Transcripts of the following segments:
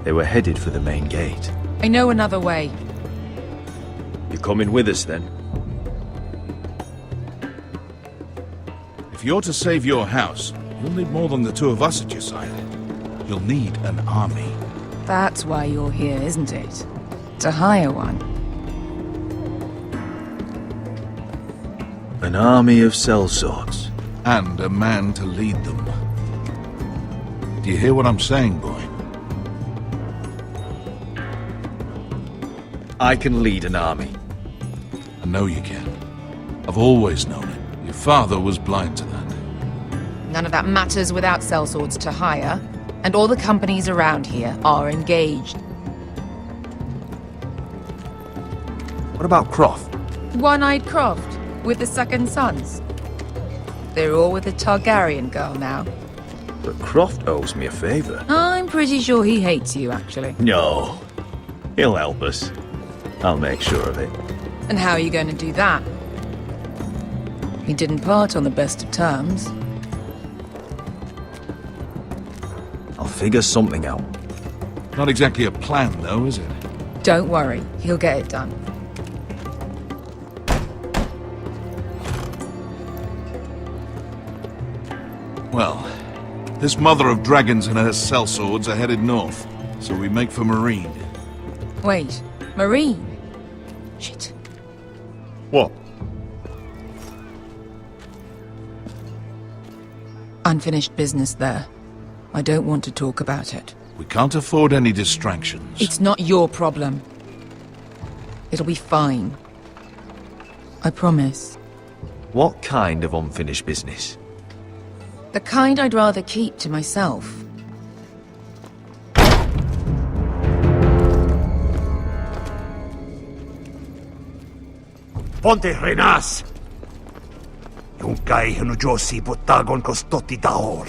They were headed for the main gate. I know another way. You're coming with us then? If you're to save your house, you'll need more than the two of us at your side. You'll need an army. That's why you're here, isn't it? To hire one. An army of sellswords. And a man to lead them. Do you hear what I'm saying, boy? I can lead an army. I know you can. I've always known it. Your father was blind to that. None of that matters without sellswords to hire, and all the companies around here are engaged. What about Croft? One-eyed Croft, with the second sons. They're all with the Targaryen girl now. But Croft owes me a favour. I'm pretty sure he hates you, actually. No. He'll help us. I'll make sure of it. And how are you going to do that? We didn't part on the best of terms. I'll figure something out. Not exactly a plan, though, is it? Don't worry, he'll get it done. Well, this mother of dragons and her sellswords are headed north, so we make for Marine. Wait, Marine? Shit. What? Unfinished business there. I don't want to talk about it. We can't afford any distractions. It's not your problem. It'll be fine. I promise. What kind of unfinished business? The kind I'd rather keep to myself. Ponte renas! Yung kay Hanujosi botagon kostoti daor.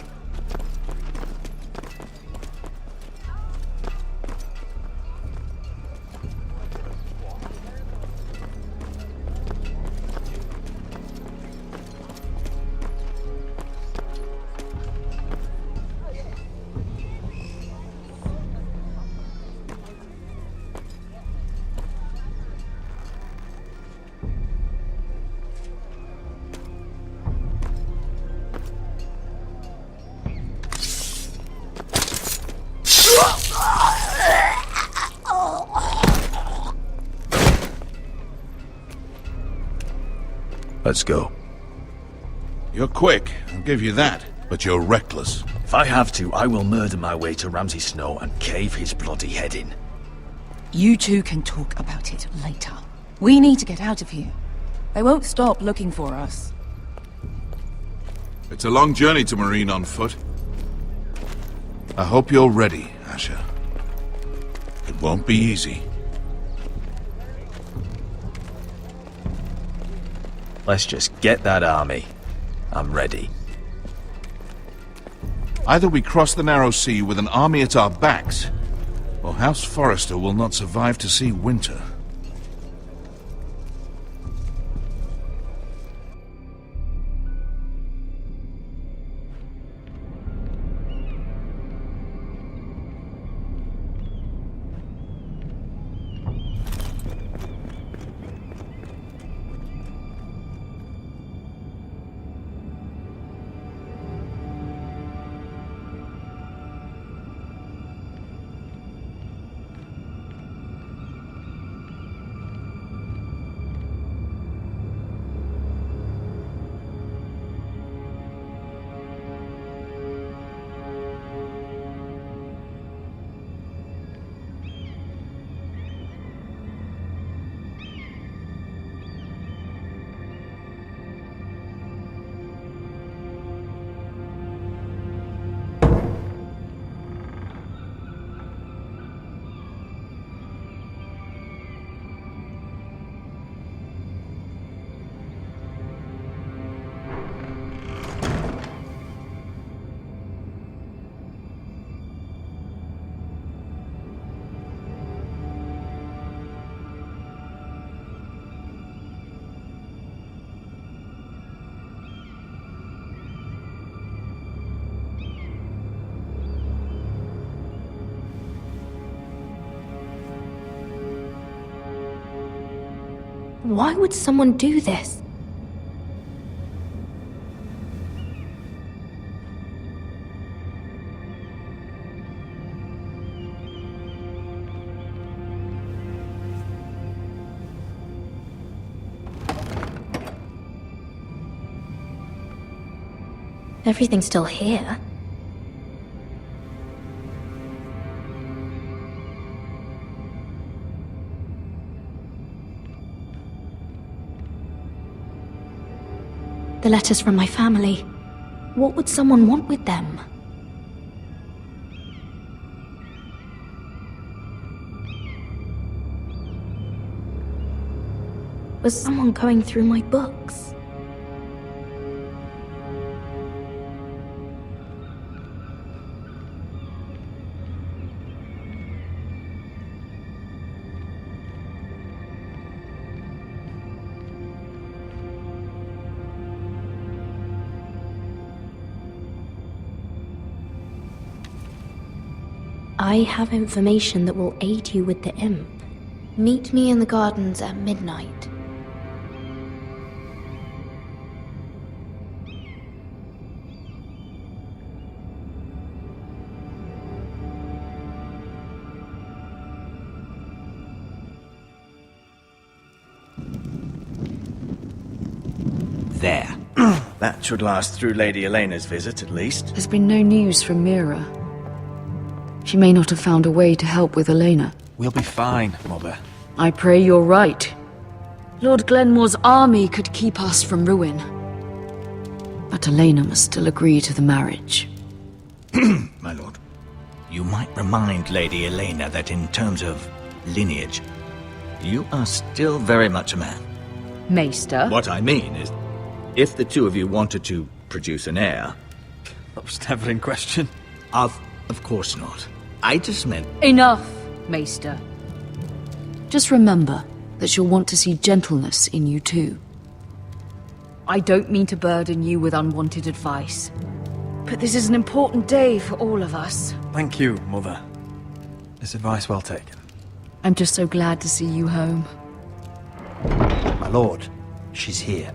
Let's go. You're quick, I'll give you that, but you're reckless. If I have to, I will murder my way to Ramsay Snow and cave his bloody head in. You two can talk about it later. We need to get out of here. They won't stop looking for us. It's a long journey to Marine on foot. I hope you're ready, Asher. It won't be easy. Let's just get that army. I'm ready. Either we cross the narrow sea with an army at our backs, or House Forrester will not survive to see winter. Why would someone do this? Everything's still here. The letters from my family. What would someone want with them? Was someone going through my books? I have information that will aid you with the imp. Meet me in the gardens at midnight. There. That should last through Lady Elena's visit, at least. There's been no news from Mira. She may not have found a way to help with Elena. We'll be fine, Mother. I pray you're right. Lord Glenmore's army could keep us from ruin. But Elena must still agree to the marriage. My lord. You might remind Lady Elena that in terms of lineage, you are still very much a man. Maester? What I mean is, if the two of you wanted to produce an heir... That was never in question. Of course not. I just meant... Enough, Maester. Just remember that she'll want to see gentleness in you too. I don't mean to burden you with unwanted advice, but this is an important day for all of us. Thank you, Mother. This advice well taken. I'm just so glad to see you home. My lord, she's here.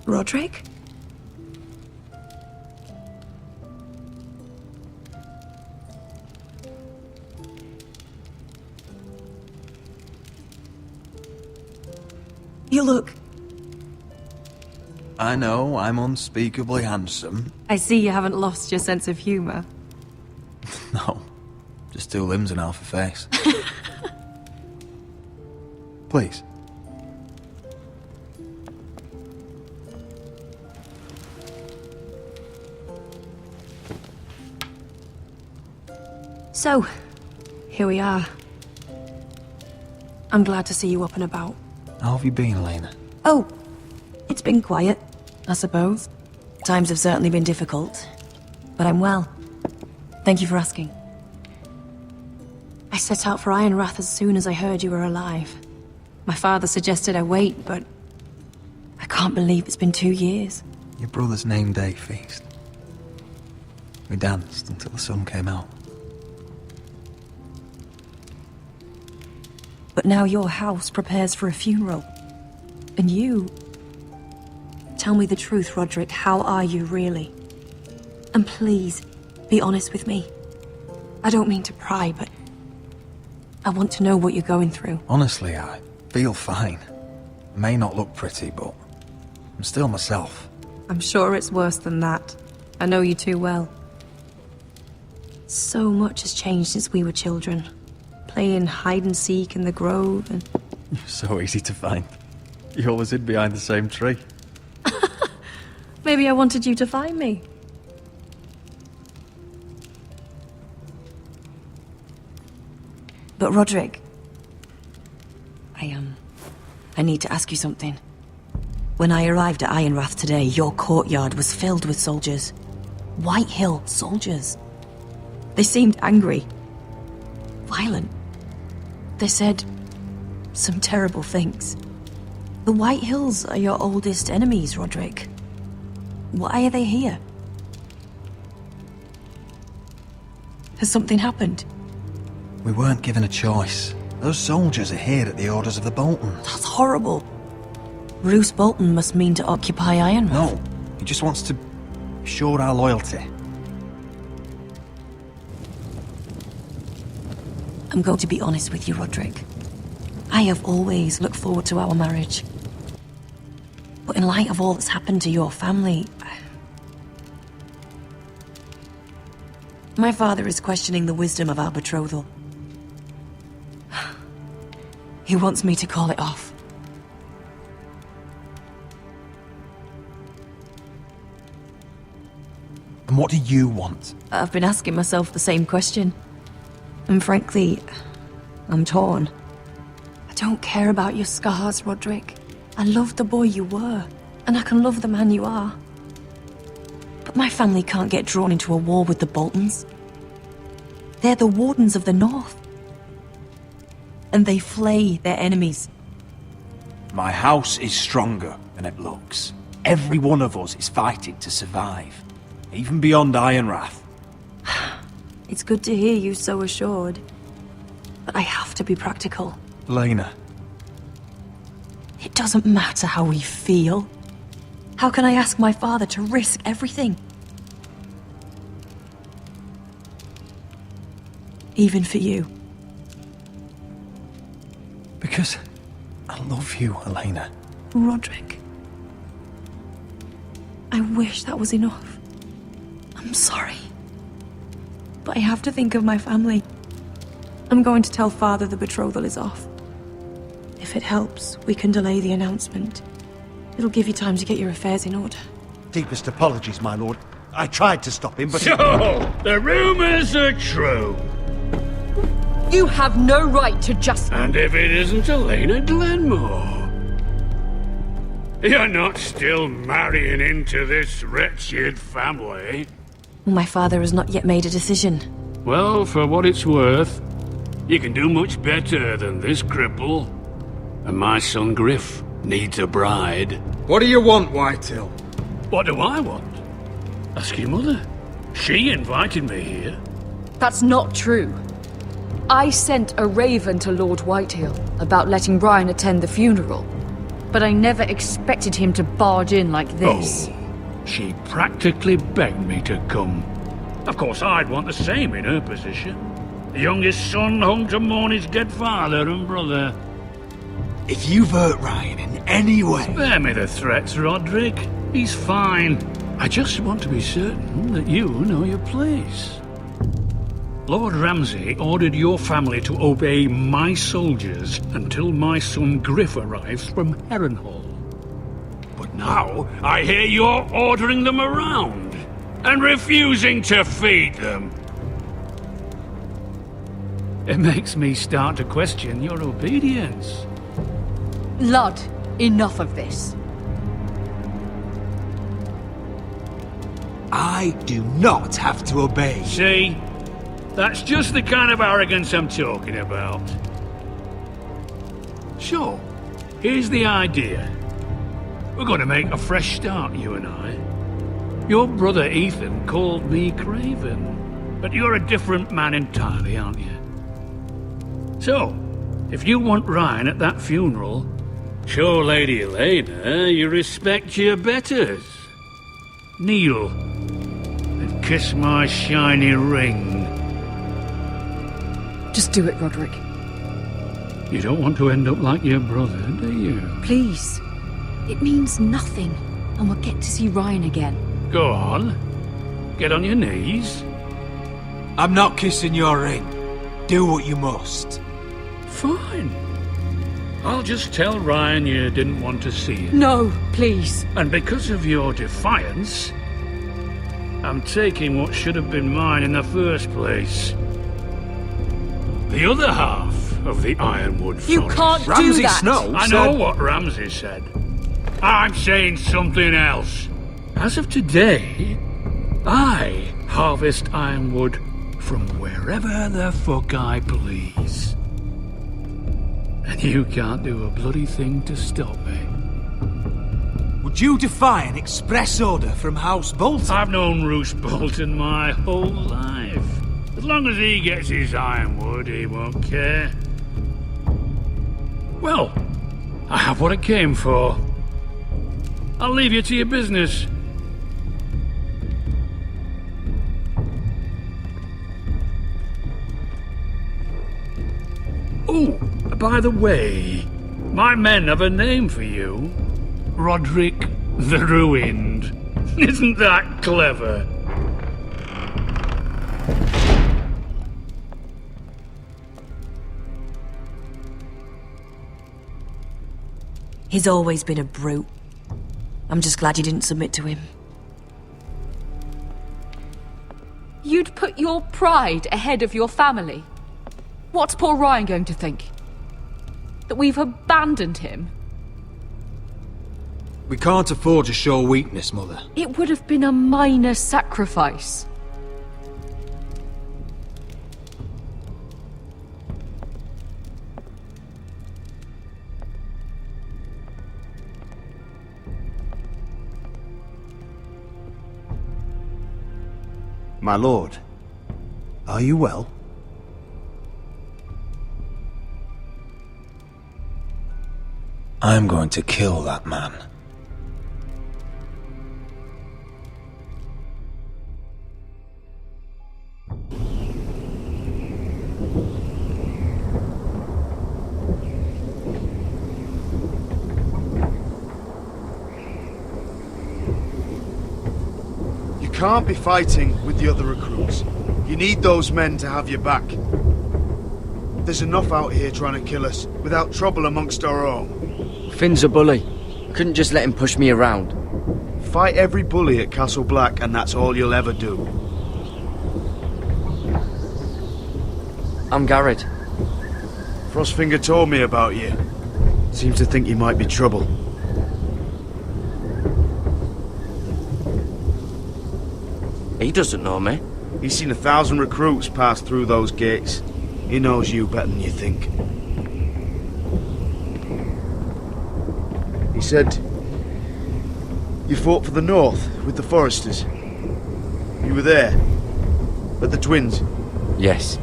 Roderick? You look... I know I'm unspeakably handsome. I see you haven't lost your sense of humour. No, just two limbs and half a face. Please. So, here we are. I'm glad to see you up and about. How have you been, Elena? Oh, it's been quiet, I suppose. Times have certainly been difficult, but I'm well. Thank you for asking. I set out for Ironrath as soon as I heard you were alive. My father suggested I wait, but I can't believe it's been 2 years. Your brother's name day feast. We danced until the sun came out. But now your house prepares for a funeral. And you... Tell me the truth, Roderick. How are you, really? And please, be honest with me. I don't mean to pry, but... I want to know what you're going through. Honestly, I feel fine. I may not look pretty, but I'm still myself. I'm sure it's worse than that. I know you too well. So much has changed since we were children. Playing hide-and-seek in the grove and... You're so easy to find. You always hid behind the same tree. Maybe I wanted you to find me. But Roderick... I need to ask you something. When I arrived at Ironrath today, your courtyard was filled with soldiers. White Hill soldiers. They seemed angry. Violent. They said some terrible things. The White Hills are your oldest enemies, Roderick. Why are they here? Has something happened? We weren't given a choice. Those soldiers are here at the orders of the Boltons. That's horrible. Roose Bolton must mean to occupy Ironrath. No, he just wants to assure our loyalty. I'm going to be honest with you, Roderick. I have always looked forward to our marriage. But in light of all that's happened to your family... My father is questioning the wisdom of our betrothal. He wants me to call it off. And what do you want? I've been asking myself the same question. And frankly, I'm torn. I don't care about your scars, Roderick. I love the boy you were, and I can love the man you are. But my family can't get drawn into a war with the Boltons. They're the Wardens of the North. And they flay their enemies. My house is stronger than it looks. Every one of us is fighting to survive, even beyond Ironrath. It's good to hear you so assured. But I have to be practical. Lena. It doesn't matter how we feel. How can I ask my father to risk everything? Even for you. Because I love you, Elena. Roderick. I wish that was enough. I'm sorry. But I have to think of my family. I'm going to tell Father the betrothal is off. If it helps, we can delay the announcement. It'll give you time to get your affairs in order. Deepest apologies, my lord. I tried to stop him, but... So, the rumors are true. You have no right to just... And if it isn't Elena Glenmore? You're not still marrying into this wretched family? My father has not yet made a decision. Well, for what it's worth, you can do much better than this cripple. And my son Griff needs a bride. What do you want, Whitetail? What do I want? Ask your mother. She invited me here. That's not true. I sent a raven to Lord Whitehill about letting Ryan attend the funeral. But I never expected him to barge in like this. Oh, she practically begged me to come. Of course, I'd want the same in her position. The youngest son home to mourn his dead father and brother. If you've hurt Ryan in any way... Spare me the threats, Roderick. He's fine. I just want to be certain that you know your place. Lord Ramsay ordered your family to obey my soldiers until my son Griff arrives from Harrenhal. But now I hear you're ordering them around and refusing to feed them. It makes me start to question your obedience. Lud, enough of this. I do not have to obey. See? That's just the kind of arrogance I'm talking about. So, here's the idea. We're going to make a fresh start, you and I. Your brother Ethan called me Craven, but you're a different man entirely, aren't you? So, if you want Ryan at that funeral, show Lady Elena you respect your betters. Kneel and kiss my shiny ring. Just do it, Roderick. You don't want to end up like your brother, do you? Please. It means nothing, and we'll get to see Ryan again. Go on. Get on your knees. I'm not kissing your ring. Do what you must. Fine. I'll just tell Ryan you didn't want to see him. No, please. And because of your defiance, I'm taking what should have been mine in the first place. The other half of the Ironwood Forest. You can't do Ramsay that! Snow I know what Ramsay said. I'm saying something else. As of today, I harvest ironwood from wherever the fuck I please. And you can't do a bloody thing to stop me. Would you defy an express order from House Bolton? I've known Roose Bolton my whole life. As long as he gets his ironwood, he won't care. Well, I have what I came for. I'll leave you to your business. Oh, by the way, my men have a name for you. Roderick the Ruined. Isn't that clever? He's always been a brute. I'm just glad you didn't submit to him. You'd put your pride ahead of your family? What's poor Ryan going to think? That we've abandoned him? We can't afford to show weakness, Mother. It would have been a minor sacrifice. My lord, are you well? I'm going to kill that man. You can't be fighting with the other recruits. You need those men to have your back. There's enough out here trying to kill us, without trouble amongst our own. Finn's a bully. I couldn't just let him push me around. Fight every bully at Castle Black, and that's all you'll ever do. I'm Garrett. Frostfinger told me about you. Seems to think you might be trouble. He doesn't know me. He's seen 1,000 recruits pass through those gates. He knows you better than you think. He said you fought for the North with the Foresters. You were there, at the Twins. Yes.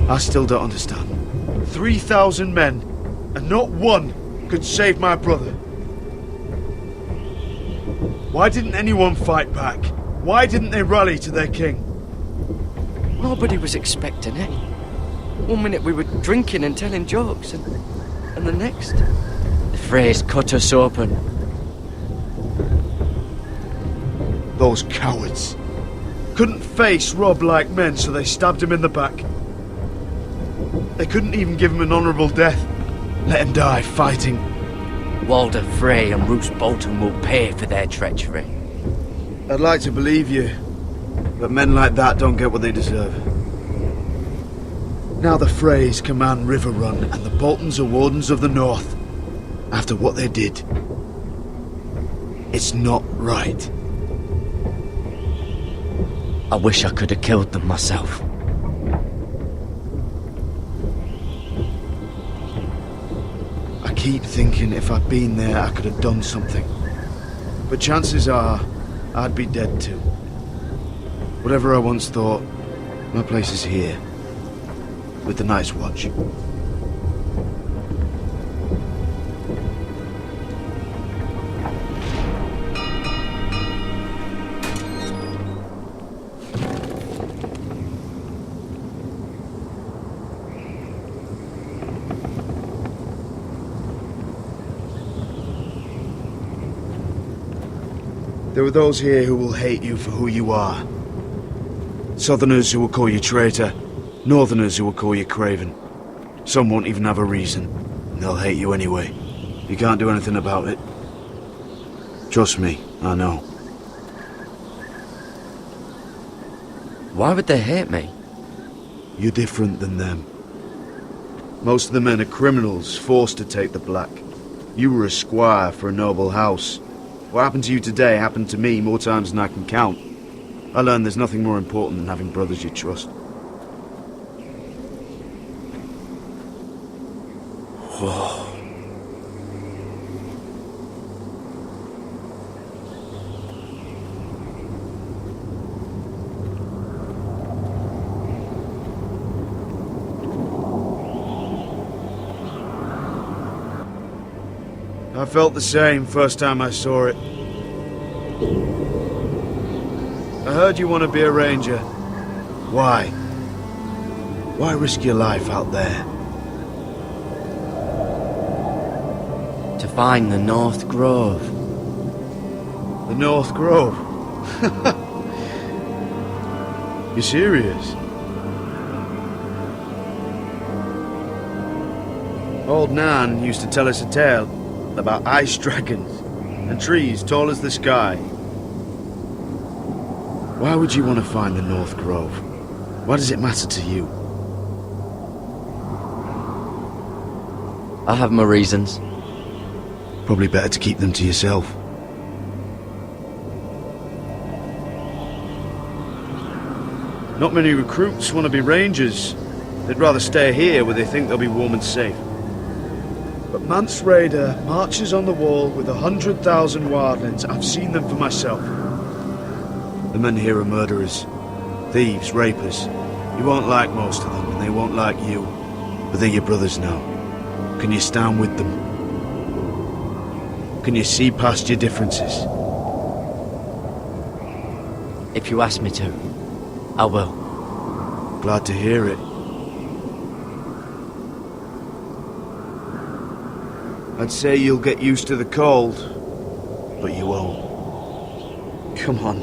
I still don't understand. 3,000 men, and not one could save my brother. Why didn't anyone fight back? Why didn't they rally to their king? Nobody was expecting it. One minute we were drinking and telling jokes, and the next, the phrase cut us open. Those cowards. Couldn't face Rob like men, so they stabbed him in the back. They couldn't even give him an honourable death. Let him die fighting. Walder Frey and Roose Bolton will pay for their treachery. I'd like to believe you, but men like that don't get what they deserve. Now the Freys command River Run, and the Boltons are Wardens of the North. After what they did. It's not right. I wish I could have killed them myself. I keep thinking if I'd been there, I could have done something. But chances are, I'd be dead too. Whatever I once thought, my place is here. With the Night's Watch. There are those here who will hate you for who you are. Southerners who will call you traitor. Northerners who will call you craven. Some won't even have a reason. And they'll hate you anyway. You can't do anything about it. Trust me, I know. Why would they hate me? You're different than them. Most of the men are criminals, forced to take the black. You were a squire for a noble house. What happened to you today happened to me more times than I can count. I learned there's nothing more important than having brothers you trust. Whoa. I felt the same first time I saw it. I heard you want to be a ranger. Why? Why risk your life out there? To find the North Grove. The North Grove? You serious? Old Nan used to tell us a tale about ice dragons and trees tall as the sky. Why would you want to find the North Grove? Why does it matter to you? I have my reasons. Probably better to keep them to yourself. Not many recruits want to be rangers. They'd rather stay here where they think they'll be warm and safe. But Mance Raider marches on the wall with 100,000 wildlings. I've seen them for myself. The men here are murderers, thieves, rapers. You won't like most of them, and they won't like you. But they're your brothers now. Can you stand with them? Can you see past your differences? If you ask me to, I will. Glad to hear it. I'd say you'll get used to the cold, but you won't. Come on.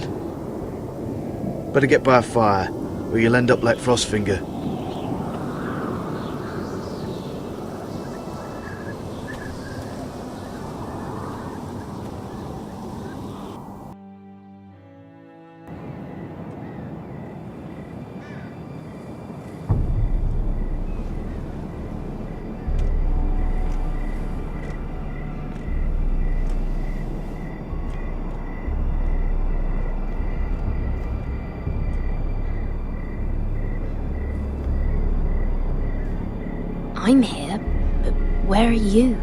Better get by a fire, or you'll end up like Frostfinger. I'm here, but where are you?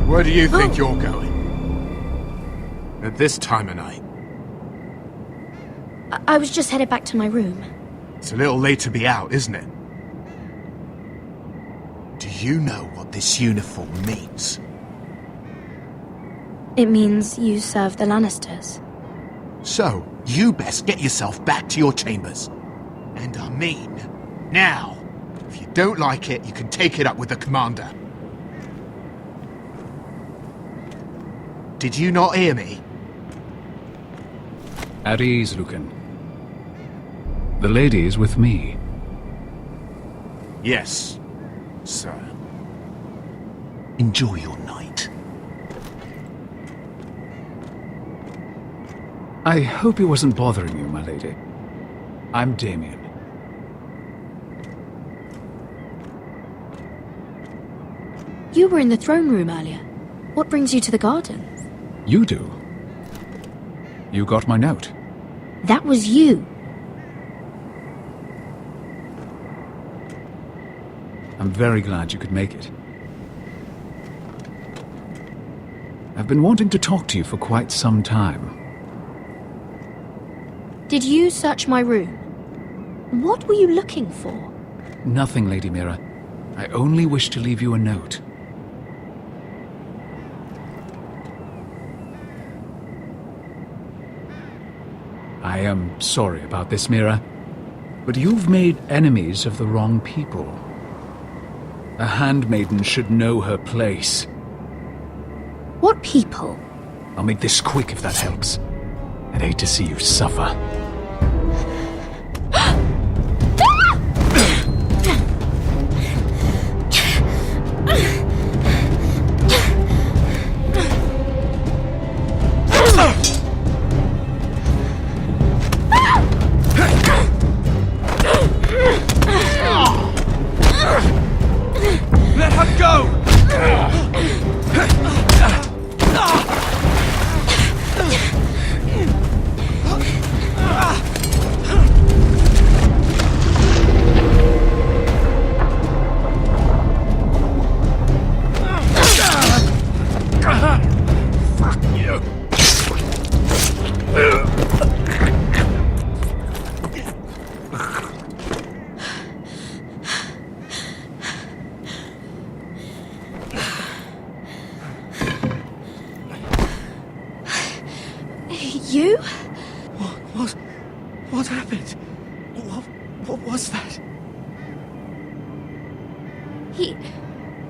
Where do you think you're going? At this time of night? I was just headed back to my room. It's a little late to be out, isn't it? Do you know what this uniform means? It means you serve the Lannisters. So, you best get yourself back to your chambers. And I mean, now. If you don't like it, you can take it up with the commander. Did you not hear me? At ease, Lucan. The lady is with me. Yes, sir. Enjoy your night. I hope he wasn't bothering you, my lady. I'm Damien. You were in the throne room earlier. What brings you to the garden? You do. You got my note. That was you. I'm very glad you could make it. I've been wanting to talk to you for quite some time. Did you search my room? What were you looking for? Nothing, Lady Mira. I only wish to leave you a note. I am sorry about this, Mira, but you've made enemies of the wrong people. A handmaiden should know her place. What people? I'll make this quick if that helps. I'd hate to see you suffer. You? What happened? What was that?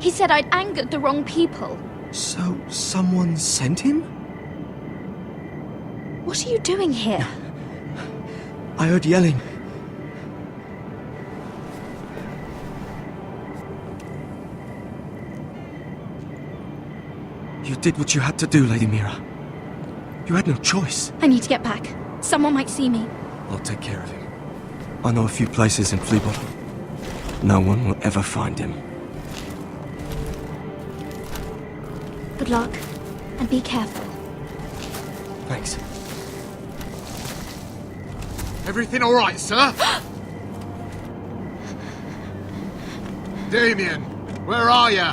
He said I'd angered the wrong people. So, someone sent him? What are you doing here? I heard yelling. You did what you had to do, Lady Mira. You had no choice. I need to get back. Someone might see me. I'll take care of him. I know a few places in Fleabottom. No one will ever find him. Good luck, and be careful. Thanks. Everything all right, sir? Damien, where are you?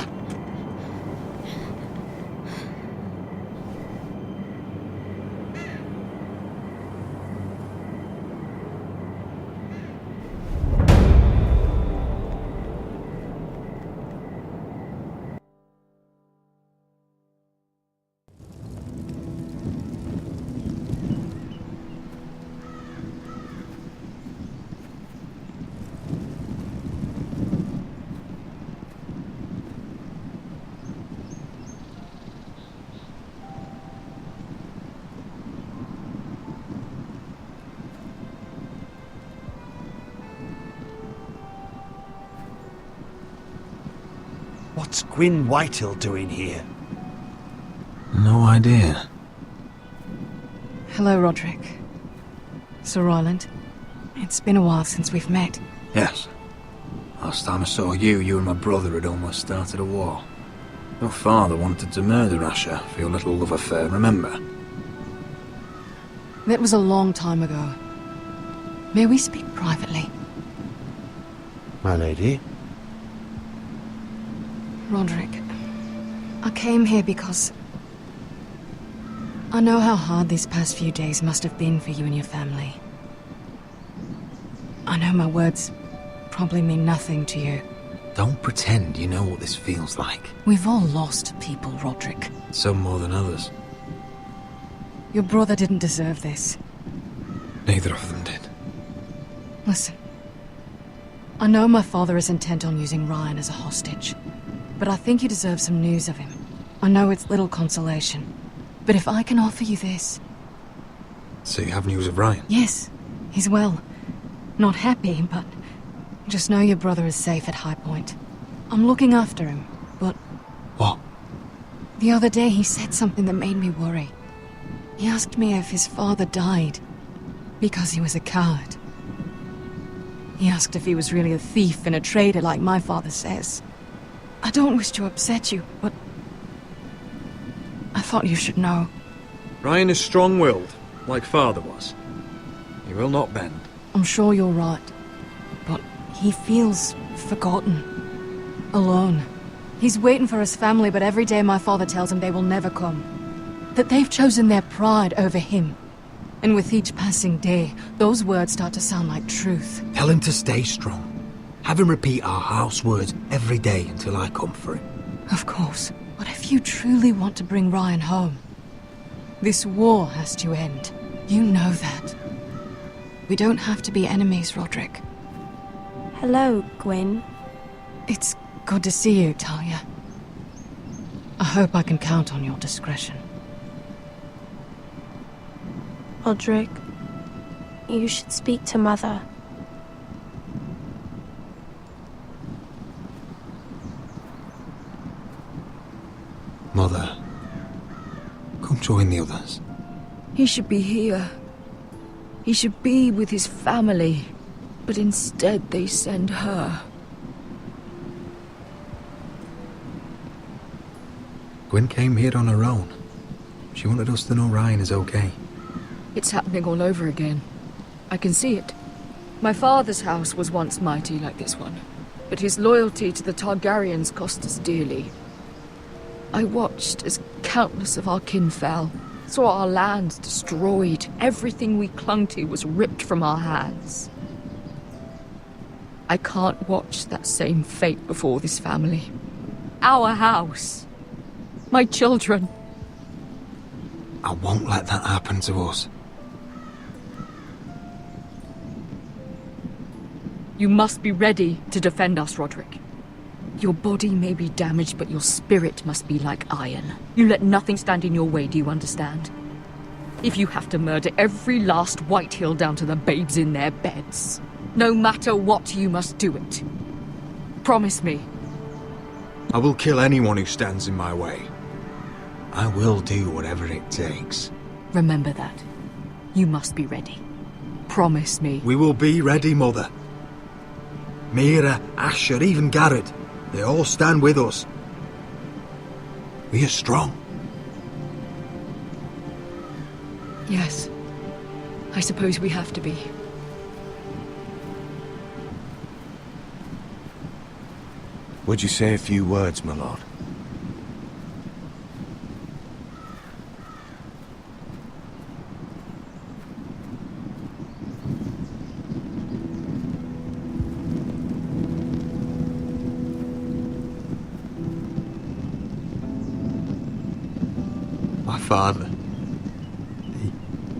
What's Gwyn Whitehill doing here? No idea. Hello, Roderick. Sir Roland. It's been a while since we've met. Yes. Last time I saw you and my brother had almost started a war. Your father wanted to murder Asher for your little love affair, remember? That was a long time ago. May we speak privately? My lady? Roderick, I came here because I know how hard these past few days must have been for you and your family. I know my words probably mean nothing to you. Don't pretend you know what this feels like. We've all lost people, Roderick. Some more than others. Your brother didn't deserve this. Neither of them did. Listen, I know my father is intent on using Ryan as a hostage. But I think you deserve some news of him. I know it's little consolation, but if I can offer you this... So you have news of Ryan? Yes, he's well. Not happy, but just know your brother is safe at High Point. I'm looking after him, but... What? The other day he said something that made me worry. He asked me if his father died because he was a coward. He asked if he was really a thief and a traitor like my father says. I don't wish to upset you, but I thought you should know. Ryan is strong-willed, like father was. He will not bend. I'm sure you're right, but he feels forgotten, alone. He's waiting for his family, but every day my father tells him they will never come. That they've chosen their pride over him. And with each passing day, those words start to sound like truth. Tell him to stay strong. Have him repeat our house words every day until I come for him. Of course. But if you truly want to bring Ryan home, this war has to end. You know that. We don't have to be enemies, Roderick. Hello, Gwyn. It's good to see you, Talia. I hope I can count on your discretion. Roderick, you should speak to Mother. Mother, come join the others. He should be here. He should be with his family. But instead they send her. Gwyn came here on her own. She wanted us to know Ryan is okay. It's happening all over again. I can see it. My father's house was once mighty like this one, but his loyalty to the Targaryens cost us dearly. I watched as countless of our kin fell, saw our lands destroyed, everything we clung to was ripped from our hands. I can't watch that same fate before this family. Our house. My children. I won't let that happen to us. You must be ready to defend us, Roderick. Your body may be damaged, but your spirit must be like iron. You let nothing stand in your way, do you understand? If you have to murder every last Whitehill down to the babes in their beds, no matter what, you must do it. Promise me. I will kill anyone who stands in my way. I will do whatever it takes. Remember that. You must be ready. Promise me. We will be ready, Mother. Mira, Asher, even Garrett. They all stand with us. We are strong. Yes. I suppose we have to be. Would you say a few words, my lord? My father.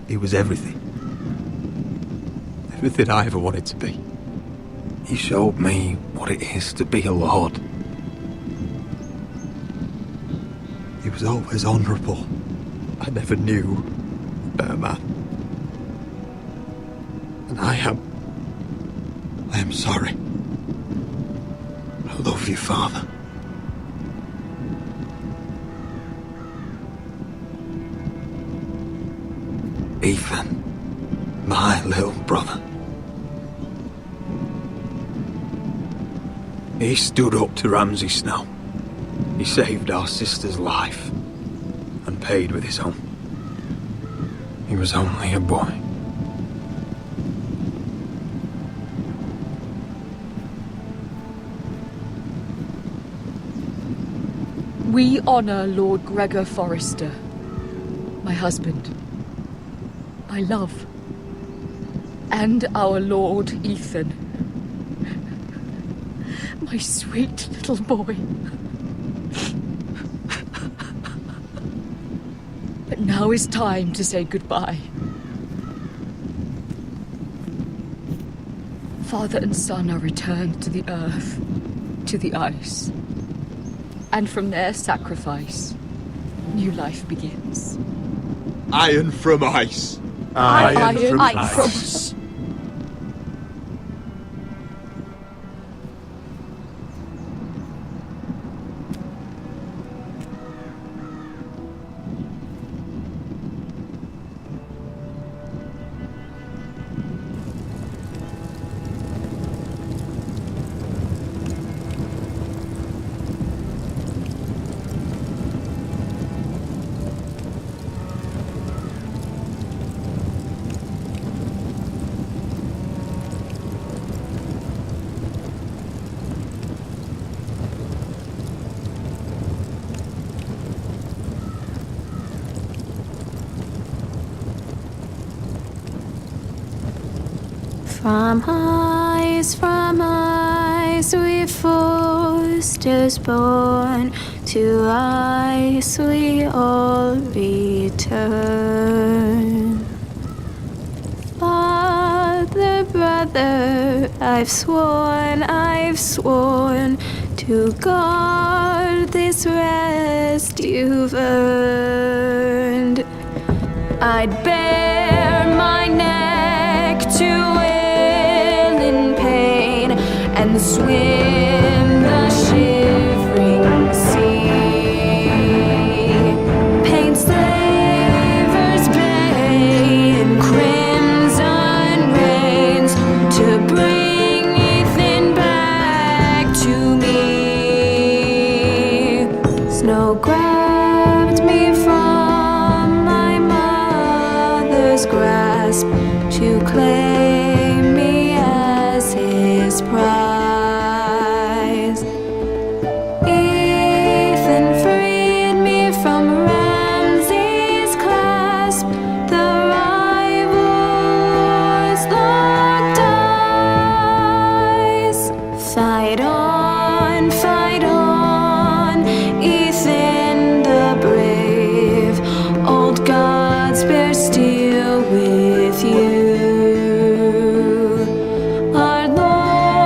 He was everything. Everything I ever wanted to be. He showed me what it is to be a lord. He was always honourable. I never knew a better man. And I am sorry. I love you, Father. Ethan, my little brother. He stood up to Ramsay Snow. He saved our sister's life and paid with his own. He was only a boy. We honour Lord Gregor Forrester, my husband, my love, and our Lord Ethan, my sweet little boy. But now is time to say goodbye. Father and son are returned to the earth, to the ice. And from their sacrifice, new life begins. Iron from ice. Iron from ice. From ice we foresters born, to ice we all return. Father, brother, I've sworn to guard this rest you've earned. I'd bare my neck to and swim the shivering sea. Paint Slaver's Bay in crimson rains to bring Ethan back to me. Snow grabbed me from my mother's grasp to claim me as his prize. Our Lord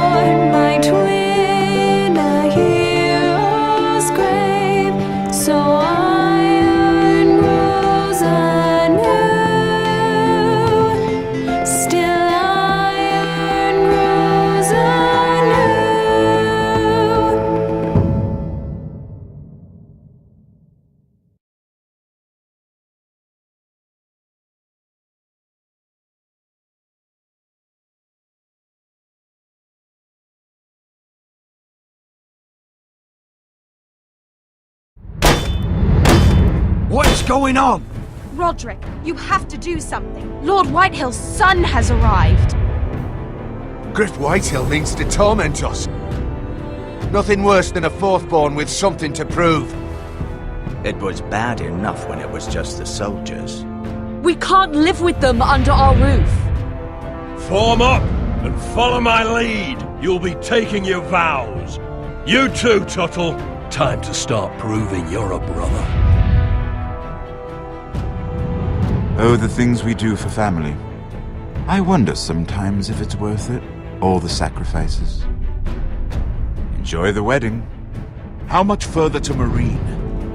What's going on? Roderick, you have to do something. Lord Whitehill's son has arrived. Griff Whitehill means to torment us. Nothing worse than a fourth-born with something to prove. It was bad enough when it was just the soldiers. We can't live with them under our roof. Form up and follow my lead. You'll be taking your vows. You too, Tuttle. Time to start proving you're a brother. Oh, the things we do for family. I wonder sometimes if it's worth it. All the sacrifices. Enjoy the wedding. How much further to Marine?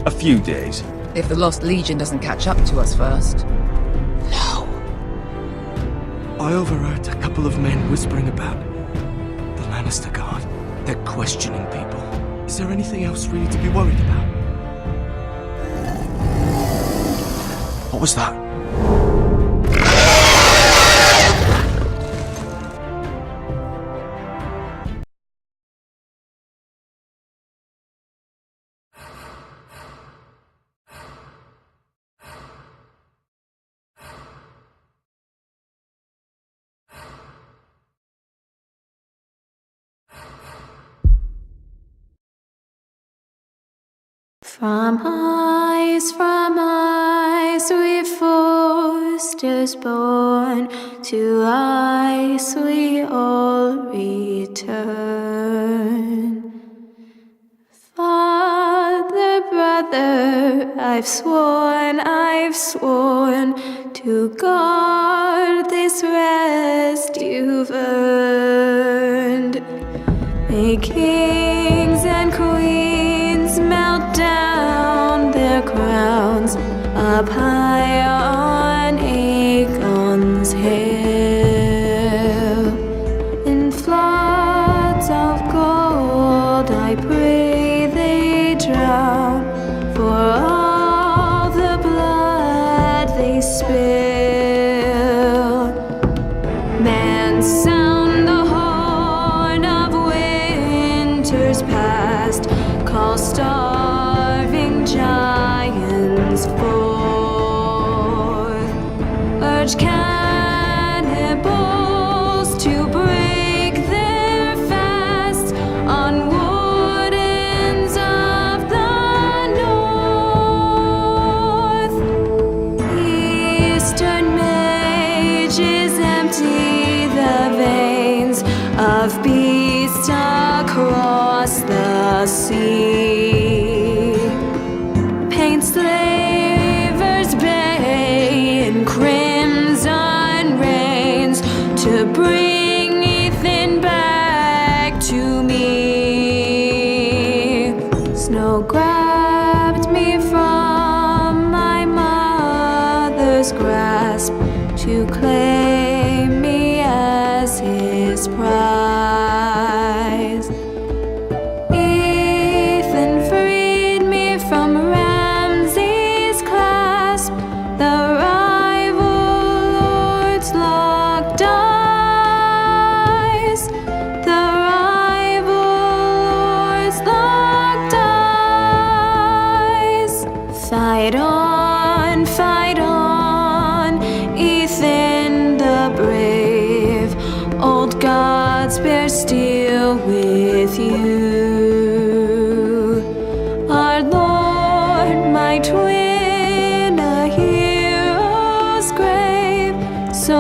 A few days. If the Lost Legion doesn't catch up to us first. I overheard a couple of men whispering about the Lannister Guard. They're questioning people. Is there anything else really to be worried about? What was that? From ice we foresters born, to ice we all return. Father, brother, I've sworn to guard this rest you've earned. May kings and queens melt down their crowns up high on Aegon's hill. In floods of gold I pray they drown, for all the blood they spill. Man, sound the horn of winter's past, call starving giants forth, urge cannibals to break their fast on wardens of the north. Eastern mages empty the veins of beasts across the sea. Paint slavers bay in crimson rains to bring Ethan back to me. Snow grabbed me from my mother's grasp to claim me as his prize. Ethan freed me from Ramsay's clasp, the rival lord's locked eyes, the rival lord's locked eyes. Fight on, Ethan the brave, old gods bear steel with you. Our Lord, my twin, a hero's grave, so